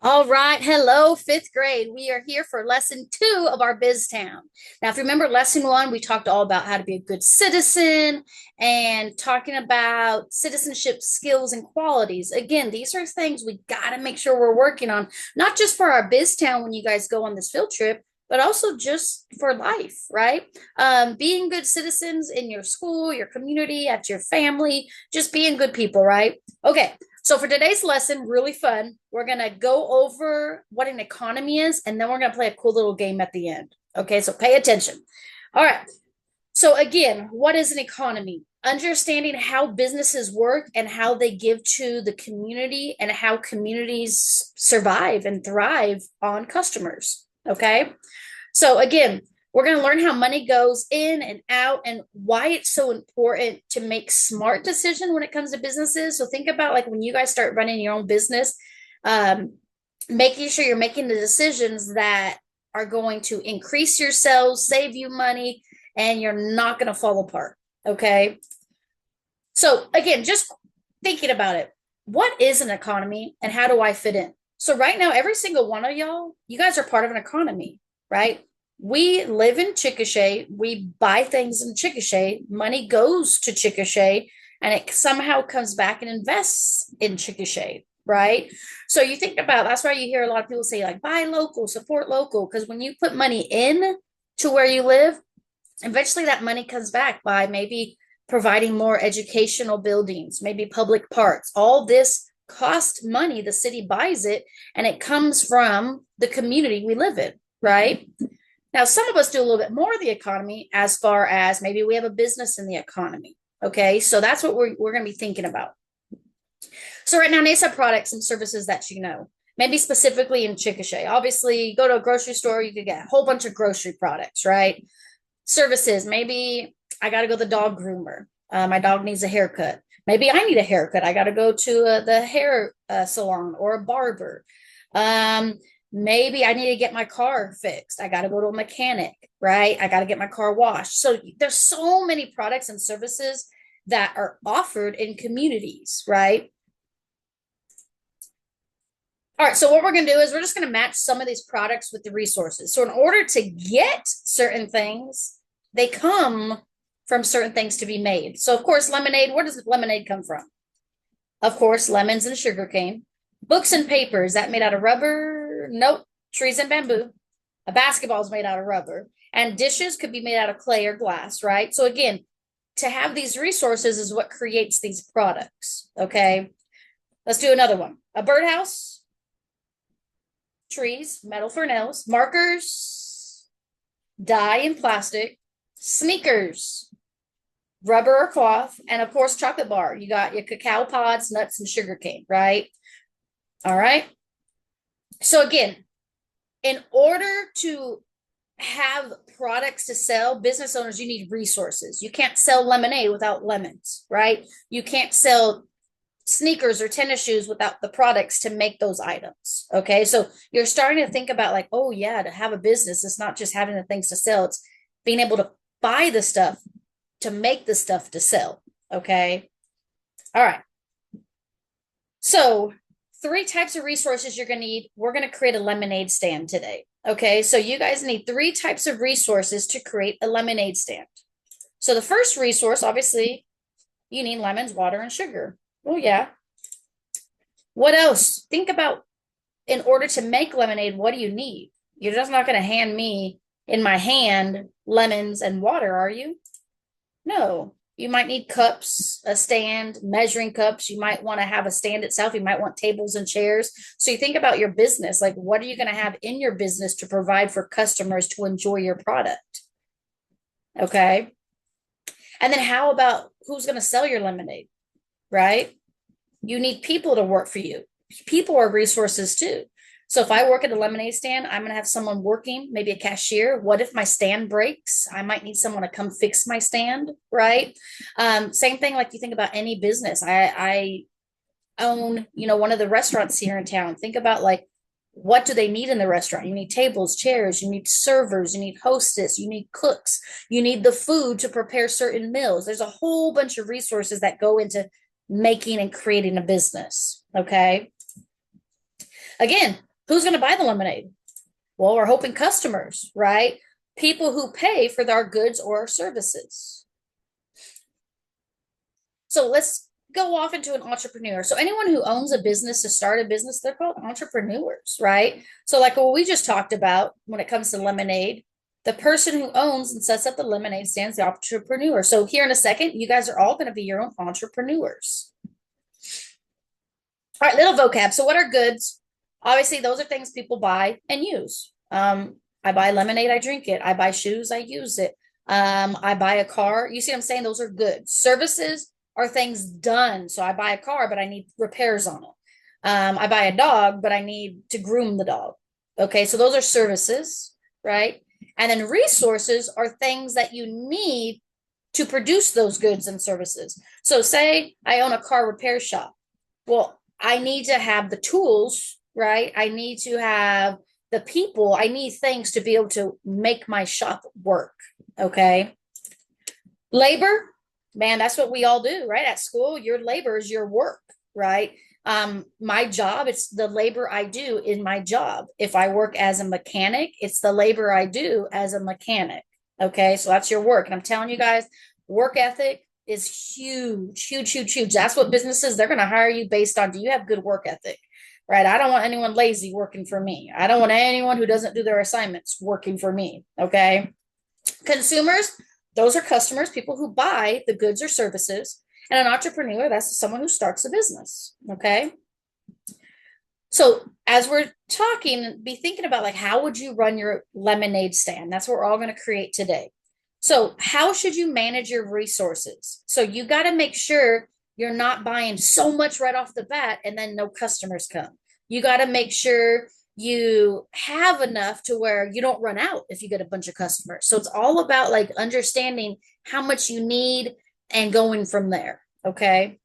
All right. Hello, fifth grade. We are here for lesson two of our BizTown. Now, if you remember lesson one, we talked all about how to be a good citizen and talking about citizenship skills and qualities. Again, these are things we got to make sure we're working on, not just for our BizTown when you guys go on this field trip, but also just for life, right? Being good citizens in your school, your community, at your family, just being good people, right? Okay. So for today's lesson, really fun, we're going to go over what an economy is, and then we're going to play a cool little game at the end. Okay, so pay attention. All right. So again, what is an economy? Understanding how businesses work and how they give to the community and how communities survive and thrive on customers. Okay. So again, we're going to learn how money goes in and out and why it's so important to make smart decisions when it comes to businesses. So think about like when you guys start running your own business, um, making sure you're making the decisions that are going to increase your sales, save you money, and you're not going to fall apart. Okay. So again, just thinking about it, what is an economy and how do I fit in? So right now, every single one of y'all, you guys are part of an economy, right? We live in Chickasha. We buy things in Chickasha. Money goes to Chickasha and it somehow comes back and invests in Chickasha, right? So you think about that's why you hear a lot of people say like buy local, support local, because when you put money in to where you live, eventually that money comes back by maybe providing more educational buildings, maybe public parks. All this cost money. The city buys it and it comes from the community we live in, right? Now, some of us do a little bit more of the economy as far as maybe we have a business in the economy. Okay, so that's what we're going to be thinking about. So, right now, name some products and services that you know, maybe specifically in Chickasha. Obviously, go to a grocery store, you could get a whole bunch of grocery products, right? Services, maybe I got to go to the dog groomer. My dog needs a haircut. Maybe I need a haircut. I got to go to the hair salon or a barber. Um, Maybe I need to get my car fixed. I got to go to a mechanic, right? I got to get my car washed. So there's so many products and services that are offered in communities, right? All right, so what we're going to do is we're just going to match some of these products with the resources. So in order to get certain things, they come from certain things to be made. So of course, lemonade, where does lemonade come from? Of course, lemons and sugarcane. Books and papers, that made out of rubber? Nope, trees and bamboo. A basketball is made out of rubber. And dishes could be made out of clay or glass, right? So again, to have these resources is what creates these products, okay? Let's do another one. A birdhouse, trees, metal for nails, markers, dye and plastic, sneakers, rubber or cloth, and of course, chocolate bar. You got your cacao pods, nuts, and sugar cane, right? All right. So, again, in order to have products to sell, business owners, you need resources. You can't sell lemonade without lemons, right? You can't sell sneakers or tennis shoes without the products to make those items. Okay. So you're starting to think about like, oh yeah, to have a business, it's not just having the things to sell, it's being able to buy the stuff to make the stuff to sell. Okay. All right. So three types of resources you're going to need. We're going to create a lemonade stand today. Okay. So you guys need three types of resources to create a lemonade stand. So the first resource, obviously, you need lemons, water, and sugar. Oh, yeah. What else? Think about in order to make lemonade, what do you need? You're just not going to hand me in my hand lemons and water, are you? No. You might need cups, a stand, measuring cups. You might want to have a stand itself. You might want tables and chairs. So you think about your business, like what are you going to have in your business to provide for customers to enjoy your product? Okay. And then how about who's going to sell your lemonade, right? You need people to work for you. People are resources too. So if I work at a lemonade stand, I'm going to have someone working, maybe a cashier. What if my stand breaks? I might need someone to come fix my stand, right? Same thing like you think about any business. I own, one of the restaurants here in town. Think about like, what do they need in the restaurant? You need tables, chairs, you need servers, you need hostess, you need cooks, you need the food to prepare certain meals. There's a whole bunch of resources that go into making and creating a business. Okay. Again, Who's going to buy the lemonade? Well, we're hoping customers, right? People who pay for our goods or our services. So let's go off into an entrepreneur. So anyone who owns a business to start a business, they're called entrepreneurs, right? So like what we just talked about when it comes to lemonade, the person who owns and sets up the lemonade stands the entrepreneur. So here in a second, you guys are all going to be your own entrepreneurs. All right, little vocab. So what are goods? Obviously, those are things people buy and use. I buy lemonade, I drink it. I buy shoes, I use it. I buy a car. You see what I'm saying? Those are goods. Services are things done. So I buy a car, but I need repairs on it. I buy a dog, but I need to groom the dog. Okay, so those are services, right? And then resources are things that you need to produce those goods and services. So say I own a car repair shop. Well, I need to have the tools, right? I need to have the people. I need things to be able to make my shop work. Okay. Labor, man, that's what we all do, right? At school, your labor is your work, right? My job, it's the labor I do in my job. If I work as a mechanic, it's the labor I do as a mechanic. Okay. So that's your work. And I'm telling you guys, work ethic is huge, huge, huge, huge. That's what businesses, they're going to hire you based on, do you have good work ethic? Right? I don't want anyone lazy working for me. I don't want anyone who doesn't do their assignments working for me. Okay. Consumers, those are customers, people who buy the goods or services. And an entrepreneur, that's someone who starts a business. Okay. So as we're talking, be thinking about like, how would you run your lemonade stand? That's what we're all going to create today. So how should you manage your resources? So you got to make sure you're not buying so much right off the bat and then no customers come. You got to make sure you have enough to where you don't run out if you get a bunch of customers. So it's all about like understanding how much you need and going from there. Okay.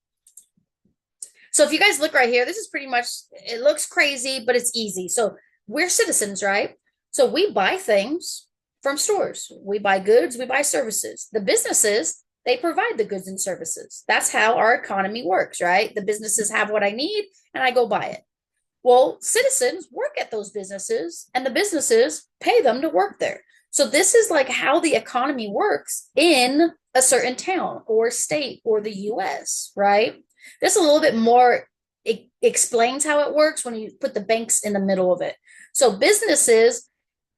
So if you guys look right here, this is pretty much, it looks crazy, but it's easy. So we're citizens, right? So we buy things from stores. We buy goods, we buy services. The businesses, they provide the goods and services. That's how our economy works, right? The businesses have what I need and I go buy it. Well, citizens work at those businesses and the businesses pay them to work there. So this is like how the economy works in a certain town or state or the US, right? This a little bit more, it explains how it works when you put the banks in the middle of it. So businesses,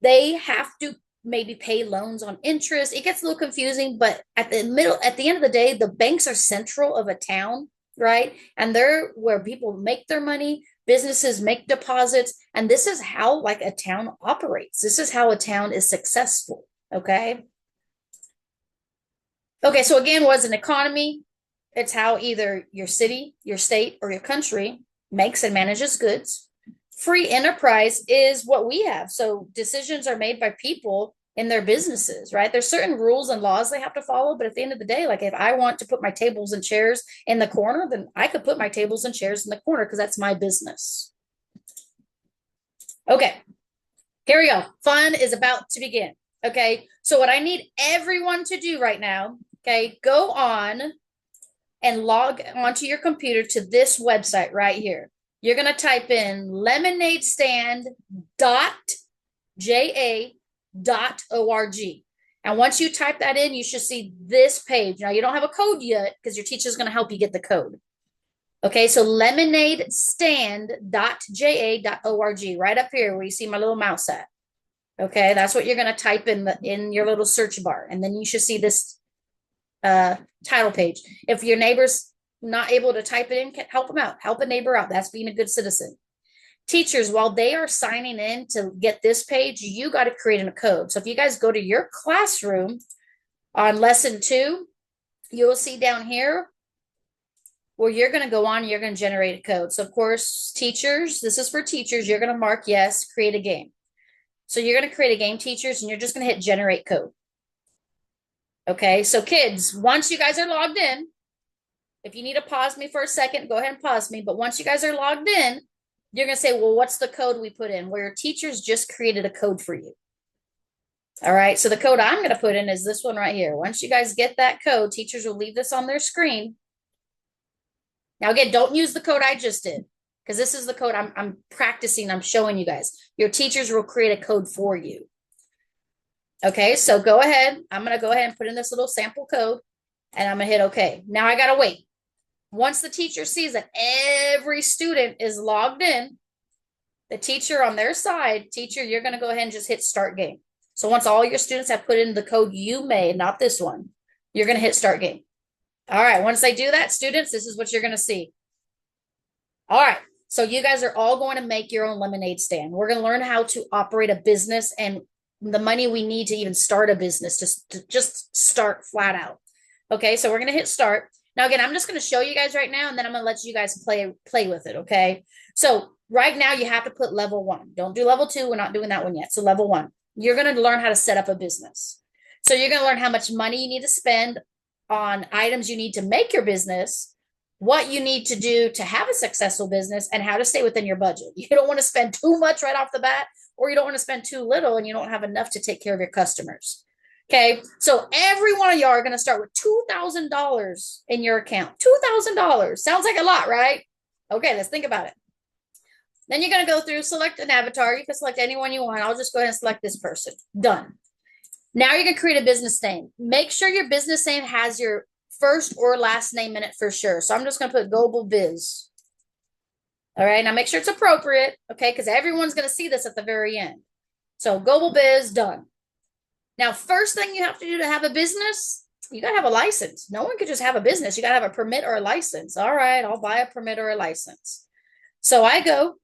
they have to maybe pay loans on interest. It gets a little confusing, but at the end of the day, the banks are central of a town, right? And they're where people make their money, businesses make deposits, and this is how like a town operates. This is how a town is successful, okay? Okay, so again, what is an economy? It's how either your city, your state, or your country makes and manages goods. Free enterprise is what we have. So decisions are made by people in their businesses, right? There's certain rules and laws they have to follow, but at the end of the day, like if I want to put my tables and chairs in the corner, then I could put my tables and chairs in the corner because that's my business. Okay, here we go. Fun is about to begin. Okay, so what I need everyone to do right now, okay, go on and log onto your computer to this website right here. You're going to type in lemonadestand.ja.org. And once you type that in, you should see this page. Now, you don't have a code yet because your teacher is going to help you get the code. Okay, so lemonadestand.ja.org, right up here where you see my little mouse at. Okay, that's what you're going to type in your little search bar. And then you should see this title page. If your neighbor's not able to type it in, help them out. Help a neighbor out. That's being a good citizen. Teachers, while they are signing in to get this page, you got to create a code. So if you guys go to your classroom on lesson 2, you will see down here where you're going to go on, you're going to generate a code. So of course, teachers, this is for teachers. You're going to mark yes, create a game. So you're going to create a game, teachers, and you're just going to hit generate code. Okay, so kids, once you guys are logged in, if you need to pause me for a second, go ahead and pause me. But once you guys are logged in, you're going to say, well, what's the code we put in? Well, your teachers just created a code for you. All right, so the code I'm going to put in is this one right here. Once you guys get that code, teachers will leave this on their screen. Now, again, don't use the code I just did. because this is the code I'm practicing, I'm showing you guys. Your teachers will create a code for you. Okay, so go ahead. I'm going to go ahead and put in this little sample code and I'm going to hit OK. Now I got to wait. Once the teacher sees that every student is logged in, the teacher on their side, teacher, you're going to go ahead and just hit start game. So once all your students have put in the code you made, not this one, you're going to hit start game. All right, once they do that, students, this is what you're going to see. All right, so you guys are all going to make your own lemonade stand. We're going to learn how to operate a business and the money we need to even start a business, to just start flat out. Okay, so we're going to hit start. Now, again, I'm just going to show you guys right now, and then I'm going to let you guys play with it, okay? So right now, you have to put level 1. Don't do level 2. We're not doing that one yet. So level 1, you're going to learn how to set up a business. So you're going to learn how much money you need to spend on items you need to make your business, what you need to do to have a successful business, and how to stay within your budget. You don't want to spend too much right off the bat, or you don't want to spend too little and you don't have enough to take care of your customers. Okay, so every one of y'all are going to start with $2,000 in your account. $2,000 sounds like a lot, right? Okay, let's think about it. Then you're going to go through, select an avatar. You can select anyone you want. I'll just go ahead and select this person. Done. Now you're going to create a business name. Make sure your business name has your first or last name in it for sure. So I'm just going to put Global Biz. All right, now make sure it's appropriate, okay, because everyone's going to see this at the very end. So Global Biz, done. Now, first thing you have to do to have a business, you got to have a license. No one could just have a business. You got to have a permit or a license. All right, I'll buy a permit or a license. So I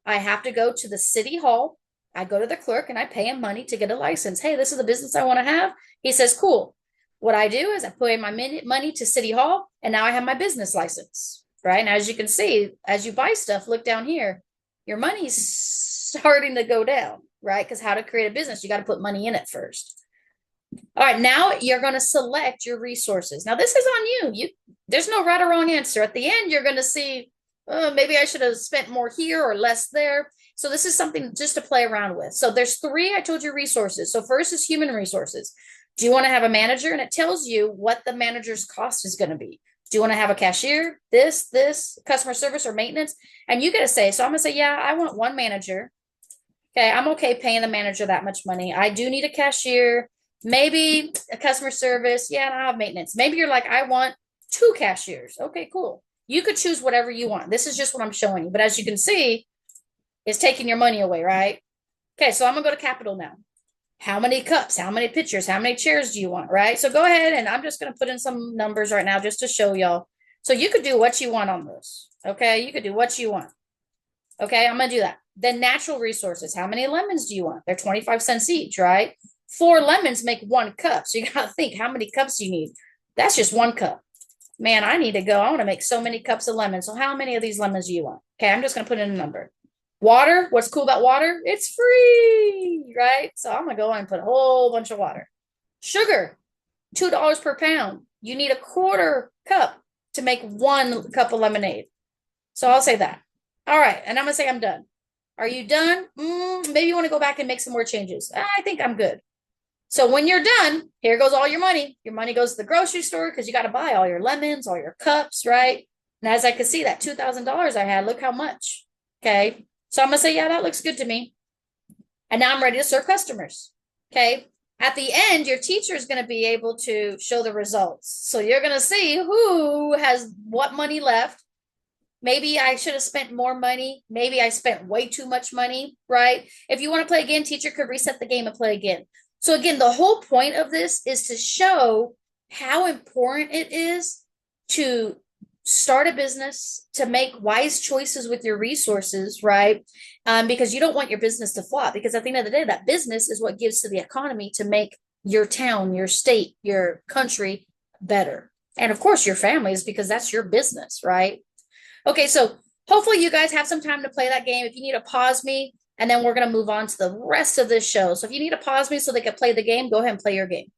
have to go to the city hall. I go to the clerk and I pay him money to get a license. Hey, this is the business I want to have. He says, cool. What I do is I put in my money to city hall and now I have my business license, right? And as you can see, as you buy stuff, look down here, your money's starting to go down, right? Because how to create a business, you got to put money in it first. All right, now you're going to select your resources. Now this is on you. There's no right or wrong answer. At the end, you're going to see, maybe I should have spent more here or less there. So this is something just to play around with. So there's 3, I told you, resources. So first is human resources. Do you want to have a manager? And it tells you what the manager's cost is going to be. Do you want to have a cashier, this, customer service or maintenance? And you get to say, so I'm going to say, yeah, I want 1 manager. Okay, I'm okay paying the manager that much money. I do need a cashier. Maybe a customer service. Yeah, and I have maintenance. Maybe you're like, I want 2 cashiers. Okay, cool. You could choose whatever you want. This is just what I'm showing you. But as you can see, it's taking your money away, right? Okay, so I'm going to go to capital now. How many cups? How many pitchers? How many chairs do you want, right? So go ahead, and I'm just going to put in some numbers right now just to show y'all. So you could do what you want on this, okay? You could do what you want. Okay, I'm going to do that. Then natural resources. How many lemons do you want? They're 25 cents each, right? 4 lemons make 1 cup. So you got to think, how many cups do you need? That's just 1 cup. Man, I need to go. I want to make so many cups of lemons. So how many of these lemons do you want? Okay, I'm just going to put in a number. Water, what's cool about water? It's free, right? So I'm going to go and put a whole bunch of water. Sugar, $2 per pound. You need a 1/4 cup to make 1 cup of lemonade. So I'll say that. All right, and I'm going to say I'm done. Are you done? Maybe you want to go back and make some more changes. I think I'm good. So when you're done, here goes all your money. Your money goes to the grocery store because you got to buy all your lemons, all your cups, right? And as I can see, that $2,000 I had, look how much. Okay. So I'm going to say, yeah, that looks good to me. And now I'm ready to serve customers. Okay. At the end, your teacher is going to be able to show the results. So you're going to see who has what money left. Maybe I should have spent more money. Maybe I spent way too much money, right? If you want to play again, teacher could reset the game and play again. So again, the whole point of this is to show how important it is to start a business, to make wise choices with your resources, right? Because you don't want your business to flop, because at the end of the day, that business is what gives to the economy to make your town, your state, your country better. And of course, your families, because that's your business, right? Okay, so hopefully you guys have some time to play that game. If you need to pause me, and then we're going to move on to the rest of this show. So if you need to pause me so they can play the game, go ahead and play your game.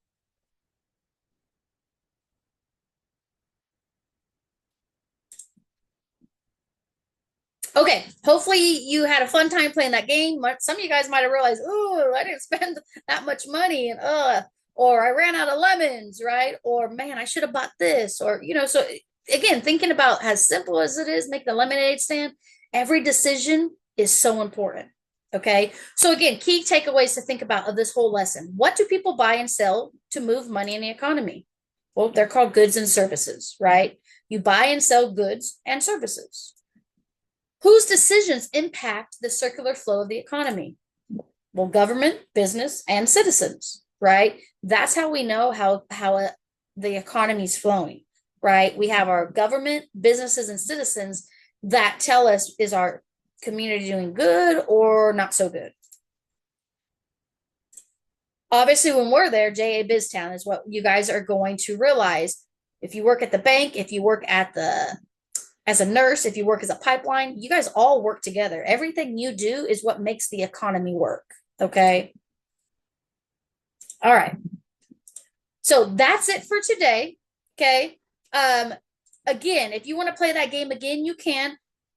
Okay, hopefully you had a fun time playing that game. Some of you guys might have realized, oh, I didn't spend that much money, and or I ran out of lemons, right? Or man, I should have bought this, or so again, thinking about as simple as it is, make the lemonade stand, Every decision is so important. Okay. So again, key takeaways to think about of this whole lesson. What do people buy and sell to move money in the economy? Well, they're called goods and services, right? You buy and sell goods and services. Whose decisions impact the circular flow of the economy? Well, government, business, and citizens, right? That's how we know how the economy is flowing, right? We have our government, businesses, and citizens that tell us, is our community doing good or not so good? Obviously, when we're there, JA BizTown is what you guys are going to realize. If you work at the bank, if you work at the as a nurse, if you work as a pipeline, you guys all work together. Everything you do is what makes the economy work. Okay. All right. So that's it for today. Okay. Again, if you want to play that game again, you can.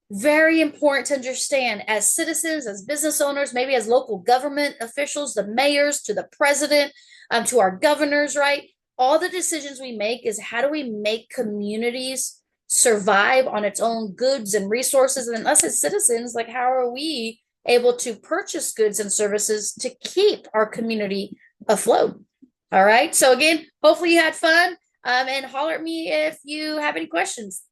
Very important to understand as citizens, as business owners, maybe as local government officials, the mayors to the president, to our governors, right? All the decisions we make is how do we make communities survive on its own goods and resources? And us as citizens, like how are we able to purchase goods and services to keep our community afloat? All right. So again, hopefully you had fun. And holler at me if you have any questions.